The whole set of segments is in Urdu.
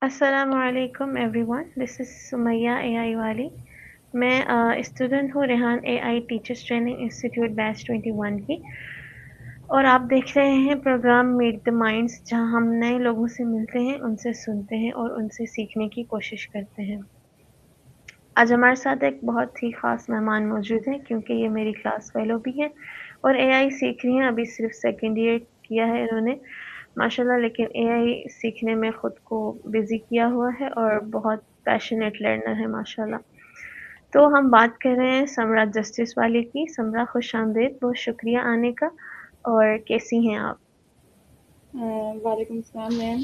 السلام علیکم ایوری ون، دس از سمیہ اے آئی والی. میں اسٹوڈنٹ ہوں ریحان اے آئی ٹیچرس ٹریننگ انسٹیٹیوٹ بیچ 21 کی، اور آپ دیکھ رہے ہیں پروگرام میٹ دا مائنڈس، جہاں ہم نئے لوگوں سے ملتے ہیں، ان سے سنتے ہیں اور ان سے سیکھنے کی کوشش کرتے ہیں. آج ہمارے ساتھ ایک بہت ہی خاص مہمان موجود ہیں، کیونکہ یہ میری کلاس فیلو بھی ہیں اور اے آئی سیکھ رہی ہیں. ابھی صرف سیکنڈ ایئر کیا ہے انہوں نے ماشاءاللہ، لیکن اے آئی سیکھنے میں خود کو بزی کیا ہوا ہے اور بہت پیشنیٹ لرنر ہے ماشاءاللہ. تو ہم بات کر رہے ہیں سمرا جسٹس والے کی. سمرا، خوش آمدید، بہت شکریہ آنے کا. اور کیسی ہیں آپ؟ وعلیکم السلام میم.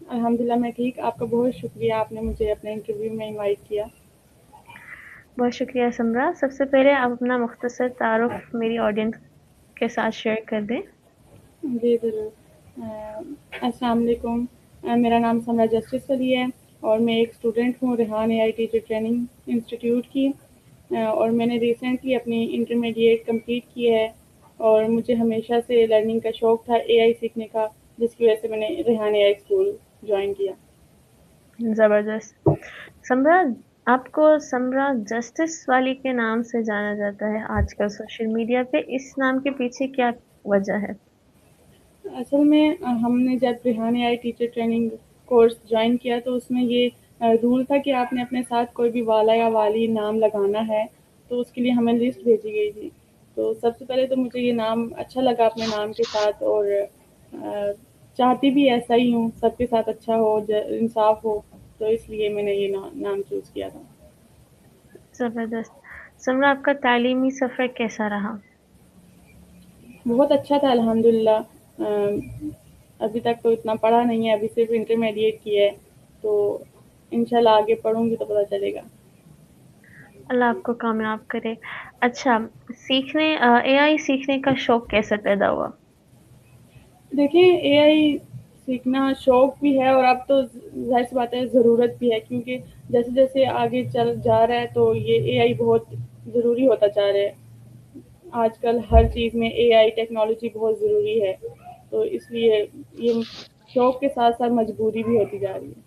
الحمدللہ میں ٹھیک. آپ کا بہت شکریہ، آپ نے مجھے اپنے انٹرویو میں انوائٹ کیا. بہت شکریہ سمرا. سب سے پہلے آپ اپنا مختصر تعارف میری آڈینس کے ساتھ شیئر کر دیں. جی ضرور. السلام علیکم. میرا نام سمرا جسٹس علی ہے اور میں ایک اسٹوڈنٹ ہوں ریحان اے آئی ٹیچر ٹریننگ انسٹیٹیوٹ کی. اور میں نے ریسنٹلی اپنی انٹرمیڈیٹ کمپلیٹ کی ہے اور مجھے ہمیشہ سے لرننگ کا شوق تھا، اے آئی سیکھنے کا، جس کی وجہ سے میں نے ریحان اے آئی اسکول جوائن کیا. زبردست. سمرا، آپ کو سمرا جسٹس والی کے نام سے جانا جاتا ہے آج کل سوشل میڈیا پہ. اس نام کے پیچھے کیا وجہ ہے؟ اصل میں ہم نے جب ریحان اے آئی ٹیچر ٹریننگ کورس جوائن کیا تو اس میں یہ رول تھا کہ آپ نے اپنے ساتھ کوئی بھی والا یا والی نام لگانا ہے، تو اس کے لیے ہمیں لسٹ بھیجی گئی تھی. تو سب سے پہلے تو مجھے یہ نام اچھا لگا اپنے نام کے ساتھ، اور چاہتی بھی ایسا ہی ہوں، سب کے ساتھ اچھا ہو، انصاف ہو، تو اس لیے میں نے یہ نام چوز کیا تھا. زبردست. سمرا، آپ کا تعلیمی سفر کیسا رہا؟ بہت اچھا تھا الحمدللہ. ابھی تک تو اتنا پڑھا نہیں ہے، ابھی صرف انٹرمیڈیٹ کی ہے، تو انشاءاللہ آگے پڑھوں گی تو پتہ چلے گا. اللہ آپ کو کامیاب کرے. اچھا، اے آئی سیکھنے کا شوق کیسے پیدا ہوا؟ دیکھیں، اے آئی سیکھنا شوق بھی ہے اور اب تو ظاہر سی بات ہے ضرورت بھی ہے، کیونکہ جیسے جیسے آگے چل جا رہا ہے تو یہ اے آئی بہت ضروری ہوتا جا رہا ہے. آج کل ہر چیز میں اے آئی ٹیکنالوجی بہت ضروری ہے، تو اس لیے یہ شوق کے ساتھ ساتھ مجبوری بھی ہوتی جا رہی ہے.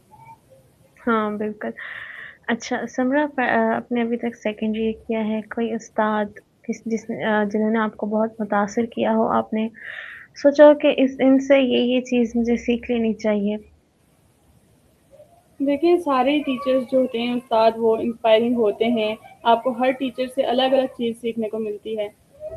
ہاں بالکل. اچھا سمرا، آپ نے ابھی تک سیکنڈری کیا ہے، کوئی استاد جنہوں نے آپ کو بہت متاثر کیا ہو، آپ نے سوچا ہو کہ ان سے یہ چیز مجھے سیکھ لینی چاہیے؟ دیکھیں، سارے ٹیچرز جو ہوتے ہیں استاد، وہ انسپائرنگ ہوتے ہیں. آپ کو ہر ٹیچر سے الگ الگ چیز سیکھنے کو ملتی ہے.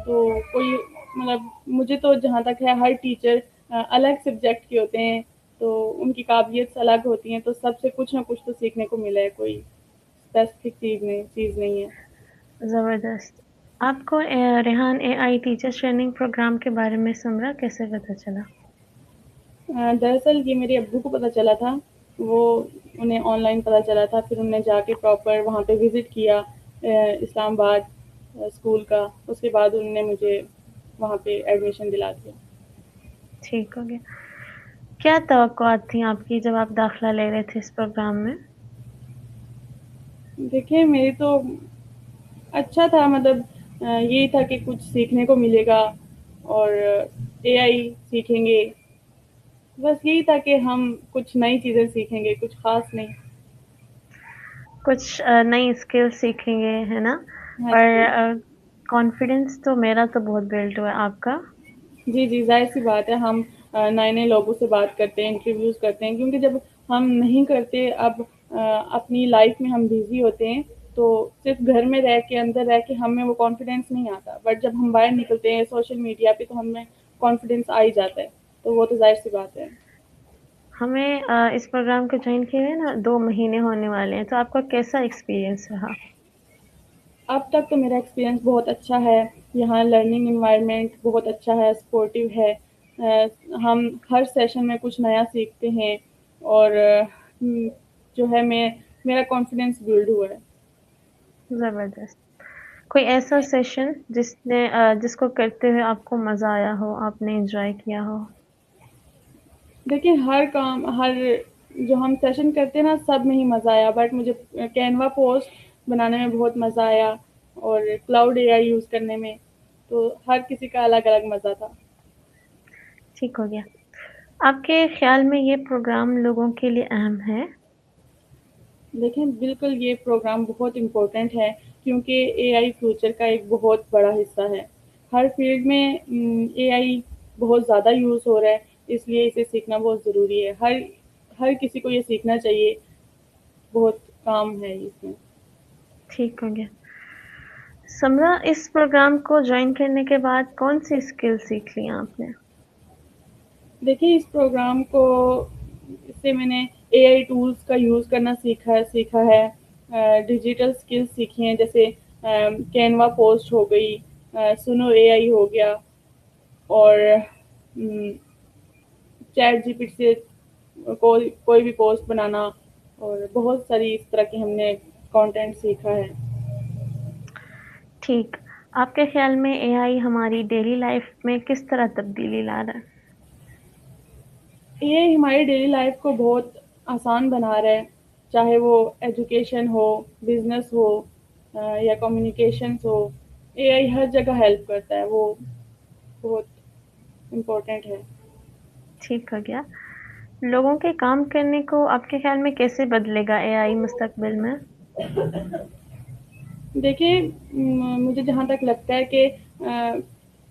تو کوئی مطلب مجھے تو جہاں تک ہے، ہر ٹیچر الگ سبجیکٹ کے ہوتے ہیں، تو ان کی قابلیت الگ ہوتی ہیں، تو سب سے کچھ نہ کچھ تو سیکھنے کو ملا ہے. کوئی اسپیسیفک چیز نہیں ہے. زبردست. آپ کو ریحان اے آئی ٹیچر ٹریننگ پروگرام کے بارے میں سمرا کیسے پتہ چلا؟ دراصل یہ میرے ابو کو پتہ چلا تھا، وہ انہیں آن لائن پتہ چلا تھا، پھر انہوں نے جا کے پراپر وہاں پہ وزٹ کیا اسلام آباد اسکول کا. اس کے بعد انہوں نے مجھے وہاں پہ ایڈمیشن دلا دیا. ٹھیک ہو گیا. کیا توقعات تھیں آپ کی جب آپ داخلہ لے رہے تھے اس پروگرام میں؟ دیکھیں، میری تو اچھا تھا، مطلب یہی تھا کہ کچھ سیکھنے کو ملے گا اور اے آئی سیکھیں گے. بس یہی تھا کہ ہم کچھ نئی چیزیں سیکھیں گے، کچھ خاص نہیں. کچھ نئی اسکل سیکھیں گے، ہے نا؟ ہاں جی. اور کانفیڈنس تو میرا تو بہت بلڈ ہوا ہے. آپ کا؟ جی جی، ظاہر سی بات ہے. ہم نئے نئے لوگوں سے بات کرتے ہیں، انٹرویوز کرتے ہیں، کیونکہ جب ہم نہیں کرتے، اب اپنی لائف میں ہم بزی ہوتے ہیں، تو صرف گھر میں رہ کے، اندر رہ کے ہمیں وہ کانفیڈینس نہیں آتا. بٹ جب ہم باہر نکلتے ہیں سوشل میڈیا پہ، تو ہمیں کانفیڈینس آ ہی جاتا ہے. تو وہ تو ظاہر سی بات ہے. ہمیں اس پروگرام کو جوائن کیے ہوئے نا 2 مہینے ہونے والے ہیں، تو آپ کا کیسا ایکسپیرینس رہا؟ اب تک تو میرا ایکسپیرینس بہت اچھا ہے. یہاں لرننگ انوائرمنٹ بہت اچھا ہے، سپورٹیو ہے. ہم ہر سیشن میں کچھ نیا سیکھتے ہیں، اور جو ہے میرا کانفیڈینس بلڈ ہوا ہے. زبردست. کوئی ایسا سیشن جس کو کرتے ہوئے آپ کو مزہ آیا ہو، آپ نے انجوائے کیا ہو؟ دیکھیں، ہر جو ہم سیشن کرتے ہیں نا، سب میں ہی مزہ آیا. بٹ مجھے کینوا پوسٹ بنانے میں بہت مزہ آیا، اور کلاؤڈ اے آئی یوز کرنے میں. تو ہر کسی کا الگ الگ مزہ تھا. ٹھیک ہو گیا. آپ کے خیال میں یہ پروگرام لوگوں کے لیے اہم ہے؟ دیکھیں بالکل یہ پروگرام بہت امپورٹنٹ ہے کیونکہ اے آئی فیوچر کا ایک بہت بڑا حصہ ہے. ہر فیلڈ میں اے آئی بہت زیادہ یوز ہو رہا ہے اس لیے اسے سیکھنا بہت ضروری ہے. ہر کسی کو یہ سیکھنا چاہیے. بہت کام ہے اس میں. ٹھیک ہو گیا. سمرا، اس پروگرام کو جوائن کرنے کے بعد کون سی اسکل سیکھ لی آپ نے؟ دیکھیں اس پروگرام کو اس سے میں نے اے آئی ٹولز کا یوز کرنا سیکھا ہے. ڈیجیٹل اسکلز سیکھی ہیں جیسے کینوا پوسٹ ہو گئی, سنو اے آئی ہو گیا, اور چیٹ جی پی ٹی سے کوئی بھی پوسٹ بنانا, اور بہت ساری اس طرح کی ہم نے کانٹینٹ سیکھا ہے. ٹھیک. آپ کے خیال میں اے آئی ہماری ڈیلی لائف میں کس طرح تبدیلی لا رہا ہے؟ یہ ہماری ڈیلی لائف کو بہت آسان بنا رہا ہے, چاہے وہ ایجوکیشن ہو, بزنس ہو, یا کمیونیکیشنس ہو. اے آئی ہر جگہ ہیلپ کرتا ہے, وہ بہت امپورٹنٹ ہے. ٹھیک ہو گیا. لوگوں کے کام کرنے کو آپ کے خیال میں کیسے بدلے گا اے آئی مستقبل میں؟ دیکھیں مجھے جہاں تک لگتا ہے کہ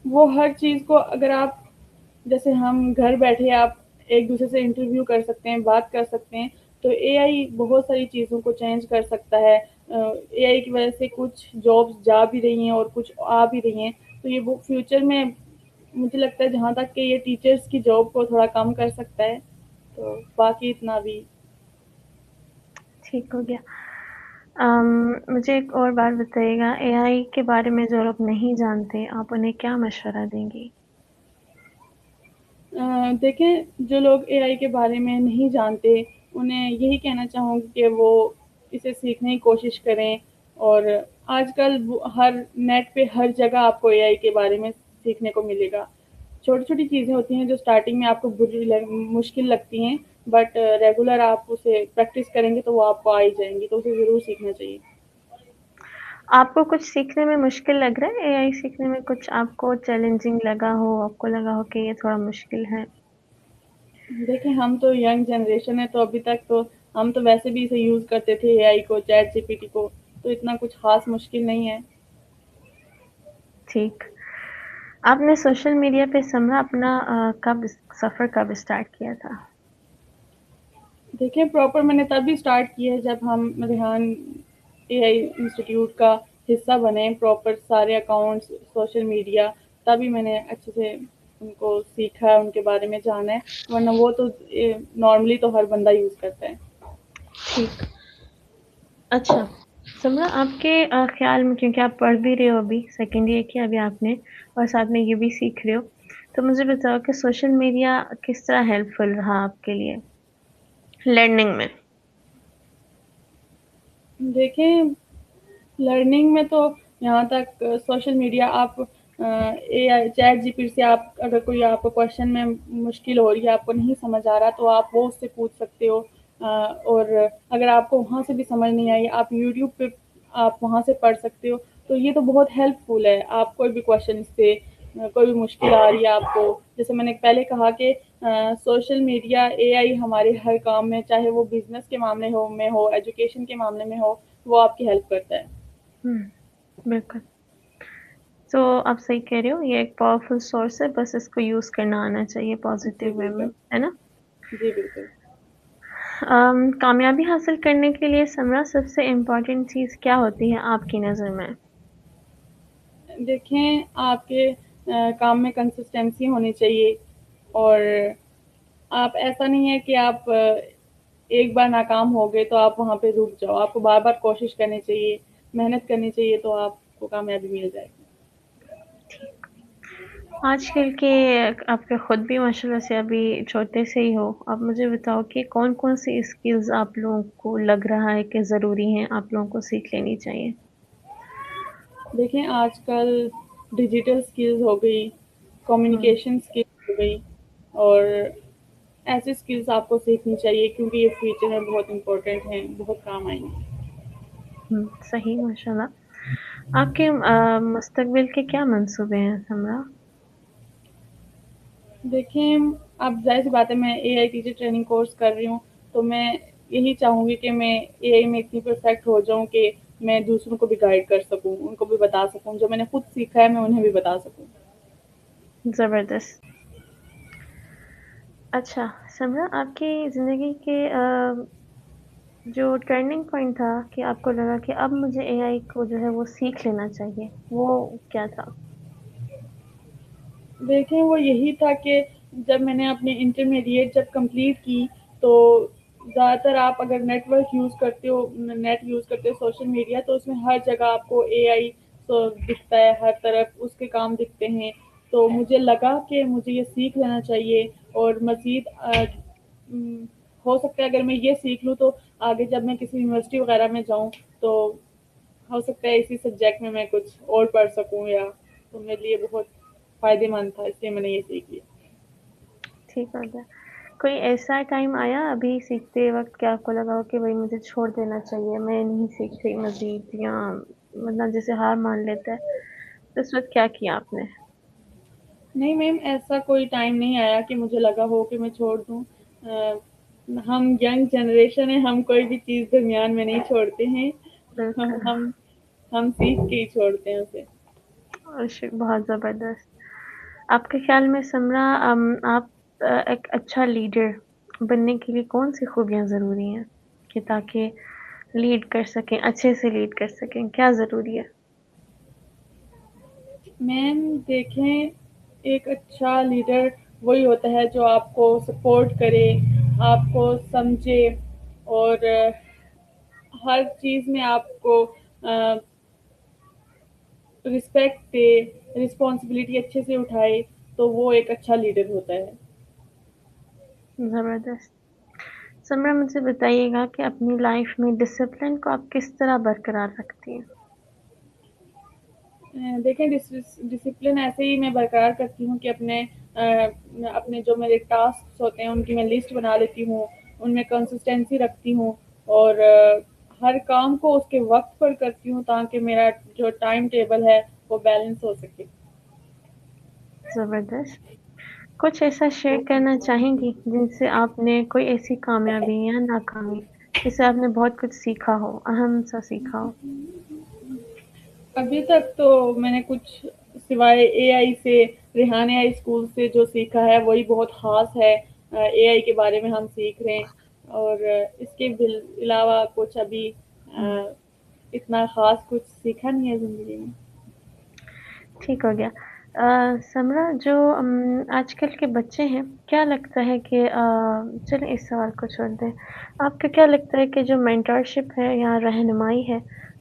وہ ہر چیز کو, اگر آپ جیسے ہم گھر بیٹھے آپ ایک دوسرے سے انٹرویو کر سکتے ہیں, بات کر سکتے ہیں, تو اے آئی بہت ساری چیزوں کو چینج کر سکتا ہے. اے آئی کی وجہ سے کچھ جابس جا بھی رہی ہیں اور کچھ آ بھی رہی ہیں, تو یہ فیوچر میں مجھے لگتا ہے جہاں تک کہ یہ ٹیچرس کی جاب کو تھوڑا کم کر سکتا ہے, تو باقی اتنا بھی. ٹھیک ہو گیا. مجھے ایک اور بات بتائیے گا, اے آئی کے بارے میں جو لوگ نہیں جانتے آپ انہیں کیا مشورہ دیں گی؟ دیکھیں جو لوگ اے آئی کے بارے میں نہیں جانتے انہیں یہی کہنا چاہوں گی کہ وہ اسے سیکھنے کی کوشش کریں. اور آج کل ہر نیٹ پہ ہر جگہ آپ کو اے آئی کے بارے میں سیکھنے کو ملے گا. چھوٹی چھوٹی چیزیں ہوتی ہیں جو اسٹارٹنگ میں آپ کو مشکل لگتی ہیں, بٹ ریگولر آپ اسے پریکٹس کریں گے تو وہ آپ کو آ ہی جائیں گی, تو اسے ضرور سیکھنا چاہیے. آپ کو کچھ سیکھنے میں مشکل لگ رہا ہے؟ اے آئی سیکھنے میں کچھ آپ کو چیلنجنگ لگا ہو, آپ کو لگا ہو کہ یہ تھوڑا مشکل ہے؟ دیکھیں ہم تو ینگ جنریشن ہے, تو ابھی تک تو ہم تو ویسے بھی اسے یوز کرتے تھے اے آئی کو, چیٹ جی پی ٹی کو, تو اتنا کچھ خاص مشکل نہیں ہے. ٹھیک. آپ نے سوشل میڈیا پہ سمرا اپنا سفر کب اسٹارٹ کیا تھا؟ دیکھیں پراپر میں نے تبھی اسٹارٹ کی ہے جب ہم ریحان اے آئی انسٹیٹیوٹ کا حصہ بنے, پراپر سارے اکاؤنٹس, سوشل میڈیا, تبھی میں نے اچھے سے ان کو سیکھا ہے, ان کے بارے میں جانا ہے, ورنہ وہ تو نارملی تو ہر بندہ یوز کرتا ہے. ٹھیک. اچھا سمرا, آپ کے خیال میں, کیونکہ آپ پڑھ بھی رہے ہو, ابھی سیکنڈ ایئر کیا ابھی آپ نے, اور ساتھ میں یہ بھی سیکھ رہے ہو, تو مجھے بتاؤ کہ سوشل میڈیا کس طرح ہیلپ فل رہا آپ کے لیے لرننگ میں؟ دیکھیں لرننگ میں تو یہاں تک سوشل میڈیا, آپ اے آئی چیٹ جی پی سے آپ اگر کوئی آپ کو کوشچن میں مشکل ہو رہی ہے, آپ کو نہیں سمجھ آ رہا, تو آپ وہ اس سے پوچھ سکتے ہو. اور اگر آپ کو وہاں سے بھی سمجھ نہیں آئی, آپ یوٹیوب پہ آپ وہاں سے پڑھ سکتے ہو. تو یہ تو بہت ہیلپ فل ہے. آپ کوئی بھی کوشچن سے کوئی بھی مشکل آ رہی ہے آپ کو, جیسے میں نے پہلے کہا کہ سوشل میڈیا اے آئی ہمارے ہر کام میں, چاہے وہ بزنس کے معاملے میں ہو, ایجوکیشن کے معاملے میں ہو, وہ آپ کی ہیلپ کرتا ہے. بالکل. تو آپ صحیح کہہ رہے ہو, یہ ایک پاورفل سورس ہے, بس اس کو یوز کرنا آنا چاہیے جی پازیٹیو وے میں, بالکل. ہے نا؟ جی بالکل. کامیابی حاصل کرنے کے لیے سمرا سب سے امپورٹنٹ چیز کیا ہوتی ہے آپ کی نظر میں؟ دیکھیں آپ کے کام میں کنسسٹینسی ہونی چاہیے, اور آپ ایسا نہیں ہے کہ آپ ایک بار ناکام ہو گئے تو آپ وہاں پہ رک جاؤ, آپ کو بار بار کوشش کرنی چاہیے, محنت کرنی چاہیے, تو آپ کو کامیابی مل جائے گی. ٹھیک. آج کل کے آپ کے خود بھی ماشاء اللہ سے ابھی چھوٹے سے ہی ہو, آپ مجھے بتاؤ کہ کون کون سی اسکلز آپ لوگوں کو لگ رہا ہے کہ ضروری ہیں, آپ لوگوں کو سیکھ لینی چاہیے؟ دیکھیں آج کل ڈیجیٹل اسکلز ہو گئی, ہوں کمیونیکیشن اسکلز ہو گئی, اور ایسی اسکلز آپ کو سیکھنی چاہیے کیونکہ یہ فیوچر میں بہت امپورٹنٹ ہیں, بہت کام آئیں گے. صحیح, ماشاء اللہ. آپ کے مستقبل کے کیا منصوبے ہیں سمرا؟ دیکھیں اب ظاہر سی بات ہے میں اے آئی ٹیچر ٹریننگ کورس کر رہی ہوں، تو میں یہی چاہوں گی کہ میں اے آئی میں اتنی پرفیکٹ ہو جاؤں کہ میں دوسروں کو بھی گائڈ کر سکوں، ان کو بھی بتا سکوں، جو میں نے خود سیکھا ہے میں انہیں بھی بتا سکوں۔ زبردست۔ اچھا سمرا، آپ کی زندگی کے جو ٹرننگ پوائنٹ تھا کہ آپ کو لگا کہ اب مجھے اے آئی کو جو ہے وہ سیکھ لینا چاہیے، وہ کیا تھا؟ دیکھیں وہ یہی تھا کہ جب میں نے اپنی انٹرمیڈیٹ جب کمپلیٹ کی تو زیادہ تر آپ اگر نیٹ ورک یوز کرتے ہو، نیٹ یوز کرتے ہو، سوشل میڈیا، تو اس میں ہر جگہ آپ کو اے آئی دکھتا ہے، ہر طرف اس کے کام دکھتے ہیں۔ تو مجھے لگا کہ مجھے یہ سیکھ لینا چاہیے، اور مزید ہو سکتا ہے اگر میں یہ سیکھ لوں تو آگے جب میں کسی یونیورسٹی وغیرہ میں جاؤں تو ہو سکتا ہے اسی سبجیکٹ میں کچھ اور پڑھ سکوں، یا تو میرے لیے بہت فائدے مند تھا، اس لیے میں نے یہ سیکھ لیا۔ ٹھیک ہو گیا۔ کوئی ایسا ٹائم آیا ابھی سیکھتے وقت کہ آپ کو لگا ہو کہ بھائی مجھے چھوڑ دینا چاہیے، میں نہیں سیکھ رہی مزید، یا مطلب جیسے ہار مان لیتا ہے، تو اس وقت کیا کیا آپ نے؟ نہیں میم، ایسا کوئی ٹائم نہیں آیا کہ مجھے لگا ہو کہ میں چھوڑ دوں۔ ہم ینگ جنریشن ہیں، ہم کوئی بھی چیز درمیان میں نہیں چھوڑتے ہیں، بالکل، ہم سیکھ کے ہی چھوڑتے ہیں اسے۔ بہت زبردست۔ آپ کے خیال میں سمرا، آپ ایک اچھا لیڈر بننے کے لیے کون سی خوبیاں ضروری ہیں کہ تاکہ لیڈ کر سکیں، اچھے سے لیڈ کر سکیں، کیا ضروری ہے؟ میم دیکھیں، ایک اچھا لیڈر وہی ہوتا ہے جو آپ کو سپورٹ کرے، آپ کو سمجھے، اور ہر چیز میں آپ کو رسپیکٹ دے، رسپانسبلٹی اچھے سے اٹھائے، تو وہ ایک اچھا لیڈر ہوتا ہے۔ زبردست۔ سمرا، مجھے بتائیے گا کہ اپنی لائف میں ڈسپلن کو آپ کس طرح برقرار رکھتی ہیں؟ دیکھیں ڈسپلن ایسے ہی میں برقرار کرتی ہوں کہ اپنے جو میرے ٹاسک ہوتے ہیں ان کی میں لسٹ بنا لیتی ہوں، ان میں کنسسٹینسی رکھتی ہوں، اور ہر کام کو اس کے وقت پر کرتی ہوں تاکہ میرا جو ٹائم ٹیبل ہے وہ بیلنس ہو سکے۔ زبردست۔ کچھ ایسا شیئر کرنا چاہیں گی جن سے آپ نے کوئی ایسی کامیابی یا ناکامی جس سے آپ نے بہت کچھ سیکھا ہو، اہم سا سیکھا ہو؟ ابھی تک تو میں نے کچھ سوائے اے آئی سے، ریحان اے آئی اسکول سے جو سیکھا ہے وہی بہت خاص ہے۔ اے آئی کے بارے میں ہم سیکھ رہے ہیں، اور اس کے علاوہ کچھ ابھی اتنا خاص کچھ سیکھا نہیں ہے زندگی میں۔ ٹھیک ہو گیا۔ سمرا، جو آج کل کے بچے ہیں، کیا لگتا ہے کہ چلیں اس سوال کو چھوڑ دیں، آپ کو کیا لگتا ہے کہ جو مینٹرشپ ہے یا رہنمائی ہے،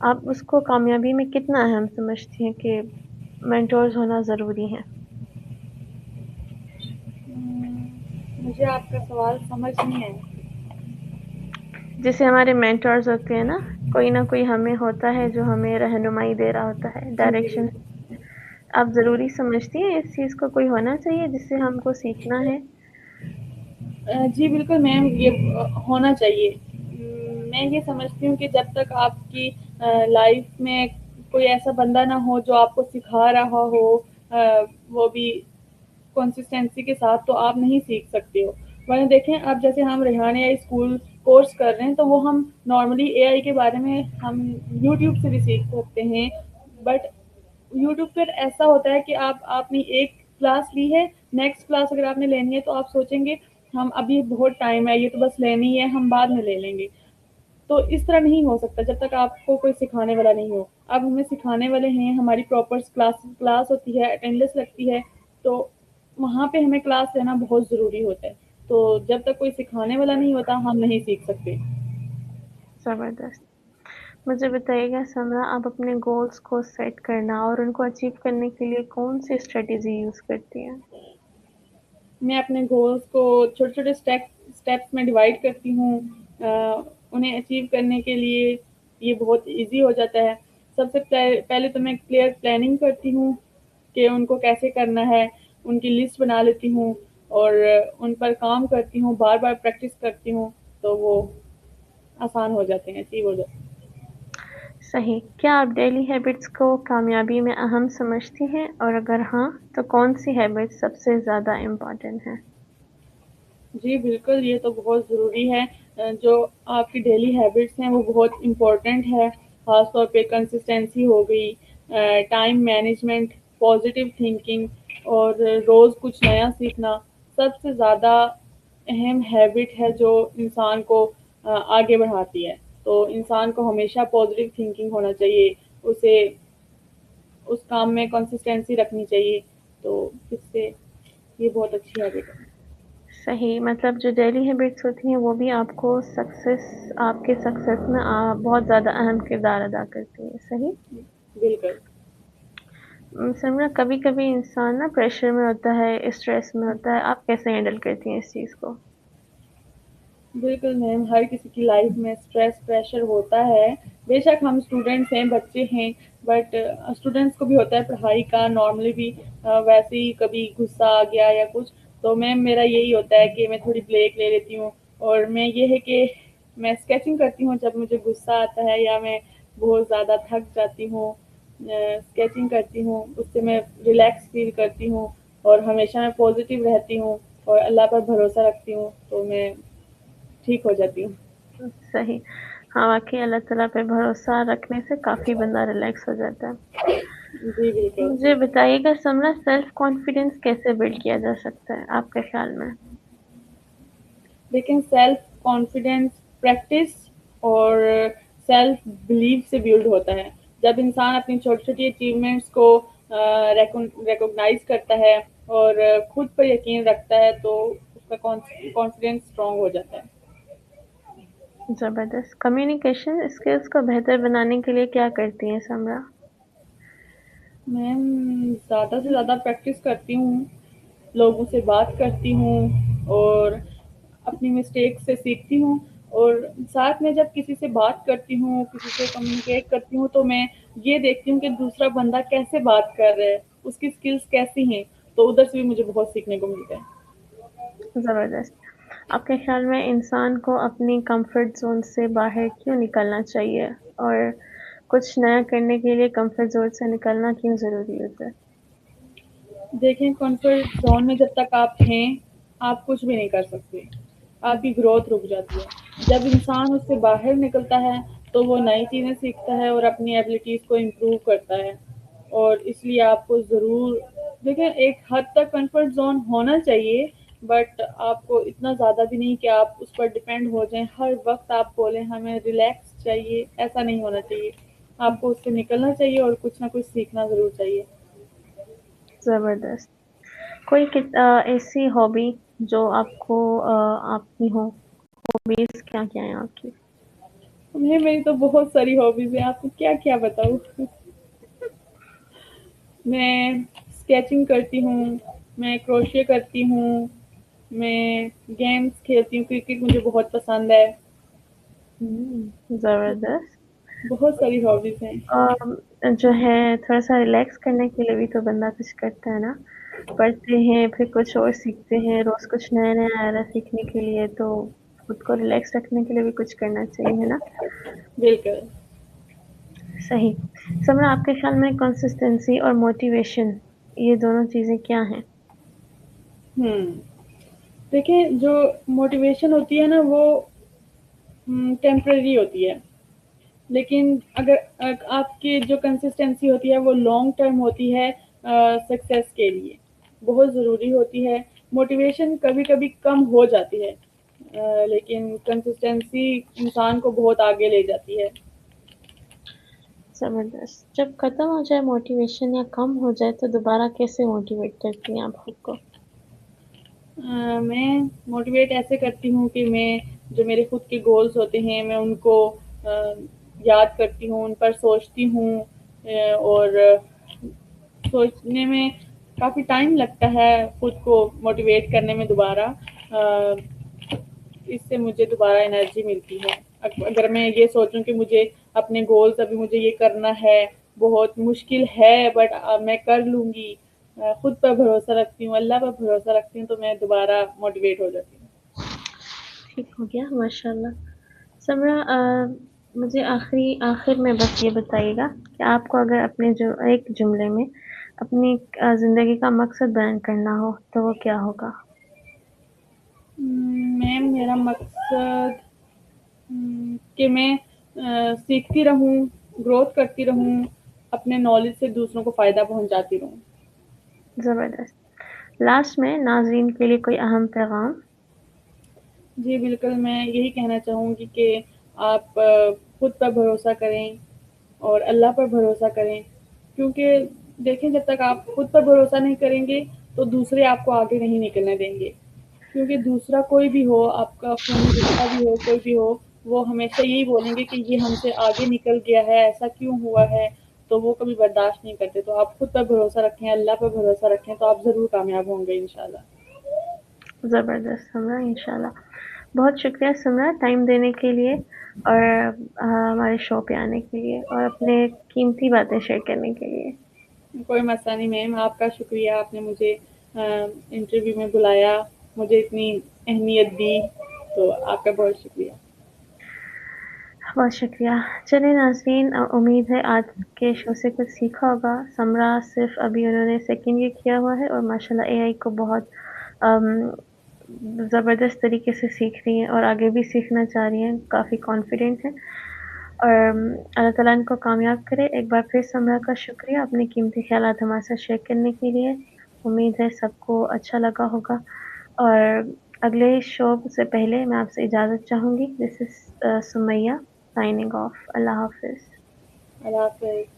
آپ اس کو کامیابی میں کتنا اہم سمجھتی ہیں کہ مینٹورز ہونا ضروری ہے؟ مجھے آپ کا سوال سمجھ نہیں آیا۔ جیسے ہمارے مینٹورز ہوتے ہیں نا، کوئی نہ کوئی ہمیں ہوتا ہے جو ہمیں رہنمائی دے رہا ہوتا ہے، جی جی ڈائریکشن۔ بالکل۔ آپ ضروری سمجھتی ہیں اس چیز کو کوئی ہونا چاہیے جس سے ہم کو سیکھنا ہے؟ جی بالکل میم، یہ ہونا چاہیے۔ میں یہ سمجھتی ہوں کہ جب تک آپ کی لائف میں کوئی ایسا بندہ نہ ہو جو آپ کو سکھا رہا ہو، وہ بھی کنسسٹینسی کے ساتھ، تو آپ نہیں سیکھ سکتے ہو۔ ورنہ دیکھیں، اب جیسے ہم ریحان اے آئی اسکول کورس کر رہے ہیں تو وہ ہم نارملی اے آئی کے بارے میں ہم یوٹیوب سے بھی سیکھ سکتے ہیں، بٹ یوٹیوب پر ایسا ہوتا ہے کہ آپ نے ایک کلاس لی ہے، نیکسٹ کلاس اگر آپ نے لینی ہے تو آپ سوچیں گے ہم ابھی بہت ٹائم ہے، یہ تو بس لینی ہے، ہم بعد میں لے لیں گے۔ تو اس طرح نہیں ہو سکتا جب تک آپ کو کوئی سکھانے والا نہیں ہو۔ اب ہمیں سکھانے والے ہیں، ہماری پراپر کلاس ہوتی ہے، اٹینڈنس لگتی ہے، تو وہاں پہ ہمیں کلاس لینا بہت ضروری ہوتا ہے۔ تو جب تک کوئی سکھانے والا نہیں ہوتا ہم نہیں سیکھ سکتے۔ زبردست۔ مجھے بتائیے گا سمرا، آپ اپنے گولز کو سیٹ کرنا اور ان کو اچیو کرنے کے لیے کون سی اسٹریٹجی یوز کرتی ہیں؟ میں اپنے گولز کو چھوٹے چھوٹے اسٹیپس میں ڈیوائڈ کرتی ہوں، انہیں اچیو کرنے کے لیے یہ بہت ایزی ہو جاتا ہے۔ سب سے پہلے تو میں کلیئر پلاننگ کرتی ہوں کہ ان کو کیسے کرنا ہے، ان کی لسٹ بنا لیتی ہوں، اور ان پر کام کرتی ہوں، بار بار پریکٹس کرتی ہوں، تو وہ آسان ہو جاتے ہیں، اچیو ہو جاتے ہیں۔ صحیح۔ کیا آپ ڈیلی ہیبٹس کو کامیابی میں اہم سمجھتی ہیں، اور اگر ہاں تو کون سی ہیبٹ سب سے زیادہ امپورٹنٹ ہے؟ جی بالکل، یہ تو بہت ضروری ہے۔ جو آپ کی ڈیلی ہیبٹس ہیں وہ بہت امپورٹنٹ ہے، خاص طور پہ کنسسٹنسی ہو گئی، ٹائم مینجمنٹ، پازیٹیو تھنکنگ اور روز کچھ نیا سیکھنا سب سے زیادہ اہم ہیبٹ ہے جو انسان کو آگے بڑھاتی ہے۔ تو انسان کو ہمیشہ پازیٹیو تھنکنگ ہونا چاہیے، اسے اس کام میں کنسسٹنسی رکھنی چاہیے، تو اس سے یہ بہت اچھی ہیبٹ ہے۔ صحیح، مطلب جو ڈیلی ہیبٹس ہوتی ہیں وہ بھی آپ کو آپ کے سکسیس میں بہت زیادہ اہم کردار ادا کرتی ہیں، صحیح؟ بالکل۔ سمرا، کبھی کبھی انسان نا پریشر میں ہوتا ہے، اسٹریس میں ہوتا ہے، آپ کیسے ہینڈل کرتی ہیں اس چیز کو؟ بالکل میم، ہر کسی کی لائف میں اسٹریس پریشر ہوتا ہے۔ بے شک ہم اسٹوڈینٹس ہیں، بچے ہیں، بٹ اسٹوڈینٹس کو بھی ہوتا ہے پڑھائی کا نارملی بھی۔ ویسے ہی کبھی غصہ آ گیا یا کچھ تو میم میرا یہی ہوتا ہے کہ میں تھوڑی بریک لے لیتی ہوں، اور میں یہ ہے کہ میں اسکیچنگ کرتی ہوں جب مجھے غصہ آتا ہے یا میں بہت زیادہ تھک جاتی ہوں، اسکیچنگ کرتی ہوں، اس سے میں ریلیکس فیل کرتی ہوں اور ہمیشہ میں پازیٹیو رہتی ہوں اور اللہ پر بھروسہ رکھتی ہوں، تو میں ٹھیک ہو جاتی ہوں۔ صحیح، ہاں واقعی اللہ تعالیٰ پہ بھروسہ رکھنے سے کافی بندہ ریلیکس ہو جاتا ہے۔ جی بالکل۔ مجھے بتائیے گا سمرا، سیلف کانفیڈینس کیسے بلڈ کیا جا سکتا ہے آپ کے خیال میں؟ لیکن سیلف کانفیڈینس پریکٹس اور سیلف بلیف سے بلڈ ہوتا ہے۔ جب انسان اپنی چھوٹی چھوٹی اچیومنٹس کو ریکوگنائز کرتا ہے اور خود پر یقین رکھتا ہے تو اس کا کانفیڈینس اسٹرانگ ہو جاتا ہے۔ زبردست، کمیونیکیشن اسکلز کو بہتر بنانے کے لیے کیا کرتی ہیں سمرا؟ میم زیادہ سے زیادہ پریکٹس کرتی ہوں، لوگوں سے بات کرتی ہوں اور اپنی مسٹیک سے سیکھتی ہوں، اور ساتھ میں جب کسی سے بات کرتی ہوں، کسی سے کمیونیکیٹ کرتی ہوں تو میں یہ دیکھتی ہوں کہ دوسرا بندہ کیسے بات کر رہا ہے، اس کی اسکلز کیسی ہیں، تو ادھر سے بھی مجھے بہت سیکھنے کو ملتا ہے۔ زبردست، آپ کے خیال میں انسان کو اپنی کمفرٹ زون سے باہر کیوں نکلنا چاہیے، اور کچھ نیا کرنے کے لیے کمفرٹ زون سے نکلنا کیوں ضروری ہوتا ہے؟ دیکھیں، کمفرٹ زون میں جب تک آپ ہیں آپ کچھ بھی نہیں کر سکتے، آپ کی گروتھ رک جاتی ہے۔ جب انسان اس سے باہر نکلتا ہے تو وہ نئی چیزیں سیکھتا ہے اور اپنی ایبلٹیز کو امپروو کرتا ہے، اور اس لیے آپ کو ضرور دیکھیں ایک حد تک کمفرٹ زون ہونا چاہیے، بٹ آپ کو اتنا زیادہ بھی نہیں کہ آپ اس پر ڈپینڈ ہو جائیں، ہر وقت آپ بولیں ہمیں ریلیکس چاہیے، ایسا نہیں ہونا چاہیے۔ آپ کو اس سے نکلنا چاہیے اور کچھ نہ کچھ سیکھنا ضرور چاہیے۔ زبردست، کوئی ایسی ہابی جو آپ کو آپ کی ہو، ہابیز کیا کیا ہیں آپ کی؟ میری تو بہت ساری ہابیز ہیں، آپ کو کیا کیا بتاؤں۔ میں اسکیچنگ کرتی ہوں، میں کروشے کرتی ہوں، میں گیمس کھیلتی ہوں، کرکٹ مجھے بہت پسند ہے۔ زبردست، بہت ساری ہابیز ہیں۔ جو ہے تھوڑا سا ریلیکس کرنے کے لیے بھی تو بندہ کچھ کرتا ہے نا، پڑھتے ہیں پھر کچھ اور سیکھتے ہیں، روز کچھ نیا نیا آ رہا ہے سیکھنے کے لیے، تو خود کو ریلیکس رکھنے کے لیے بھی کچھ کرنا چاہیے، ہے نا؟ بالکل۔ صحیح، سمرا آپ کے خیال میں کنسسٹنسی اور موٹیویشن یہ دونوں چیزیں کیا ہیں؟ دیکھیں، جو موٹیویشن ہوتی ہے نا وہ ٹیمپرری ہوتی ہے، لیکن اگر آپ کی جو کنسسٹنسی ہوتی ہے وہ لانگ ٹرم ہوتی ہے، سکسیس کے لیے بہت ضروری ہوتی ہے۔ موٹیویشن کبھی کبھی کم ہو جاتی ہے، لیکن کنسسٹنسی انسان کو بہت آگے لے جاتی ہے۔ زبردست، جب ختم ہو جائے موٹیویشن یا کم ہو جائے تو دوبارہ کیسے موٹیویٹ کرتی ہیں آپ خود کو؟ میں موٹیویٹ ایسے کرتی ہوں کہ میں جو میرے خود کے گولز ہوتے ہیں میں ان کو یاد کرتی ہوں، ان پر سوچتی ہوں، اور سوچنے میں کافی ٹائم لگتا ہے خود کو موٹیویٹ کرنے میں دوبارہ، اس سے مجھے دوبارہ انرجی ملتی ہے۔ اگر میں یہ سوچوں کہ مجھے اپنے گولز ابھی مجھے یہ کرنا ہے، بہت مشکل ہے بٹ میں کر لوں گی، خود پر بھروسہ رکھتی ہوں، اللہ پر بھروسہ رکھتی ہوں، تو میں دوبارہ موٹیویٹ ہو جاتی ہوں۔ ٹھیک ہو گیا، ماشاء اللہ۔ سمرا، مجھے آخر میں بس یہ بتائیے گا کہ آپ کو اگر اپنے جو ایک جملے میں اپنی زندگی کا مقصد بیان کرنا ہو تو وہ کیا ہوگا؟ میرا مقصد کہ میں سیکھتی رہوں، گروتھ کرتی رہوں، اپنے نالج سے دوسروں کو فائدہ پہنچاتی رہوں. زبردست. لاسٹ میں ناظرین کے لیے کوئی اہم پیغام؟ جی بالکل، میں یہی کہنا چاہوں گی کہ آپ خود پر بھروسہ کریں اور اللہ پر بھروسہ کریں، کیونکہ دیکھیں جب تک آپ خود پر بھروسہ نہیں کریں گے تو دوسرے آپ کو آگے نہیں نکلنے دیں گے، کیونکہ دوسرا کوئی بھی ہو، آپ کا خونی رشتہ بھی ہو، کوئی بھی ہو، وہ ہمیشہ یہی بولیں گے کہ یہ ہم سے آگے نکل گیا ہے، ایسا کیوں ہوا ہے، تو وہ کبھی برداشت نہیں کرتے. تو آپ خود پر بھروسہ رکھیں، اللہ پر بھروسہ رکھیں، تو آپ ضرور کامیاب ہوں گے انشاءاللہ. زبردست سمرہ، انشاءاللہ. بہت شکریہ سمرہ ٹائم دینے کے لیے اور ہمارے شو پہ آنے کے لیے اور اپنے قیمتی باتیں شیئر کرنے کے لیے. کوئی مسئلہ نہیں میم، آپ کا شکریہ، آپ نے مجھے انٹرویو میں بلایا، مجھے اتنی اہمیت دی، تو آپ کا بہت شکریہ. بہت شکریہ. چلیں ناظرین، امید ہے آج کے شو سے کچھ سیکھا ہوگا. سمرہ صرف ابھی انہوں نے سیکنڈ ایئر کیا ہوا ہے اور ماشاءاللہ اے آئی کو بہت زبردست طریقے سے سیکھ رہی ہیں اور آگے بھی سیکھنا چاہ رہی ہیں، کافی کانفیڈنٹ ہیں اور اللہ تعالیٰ ان کو کامیاب کرے. ایک بار پھر سمرہ کا شکریہ اپنے قیمتی خیالات ہمارے ساتھ شیئر کرنے کے لیے. امید ہے سب کو اچھا لگا ہوگا اور اگلے شو سے پہلے میں آپ سے اجازت چاہوں گی. دس از سمیہ سائننگ آف. اللہ حافظ. اللہ حافظ.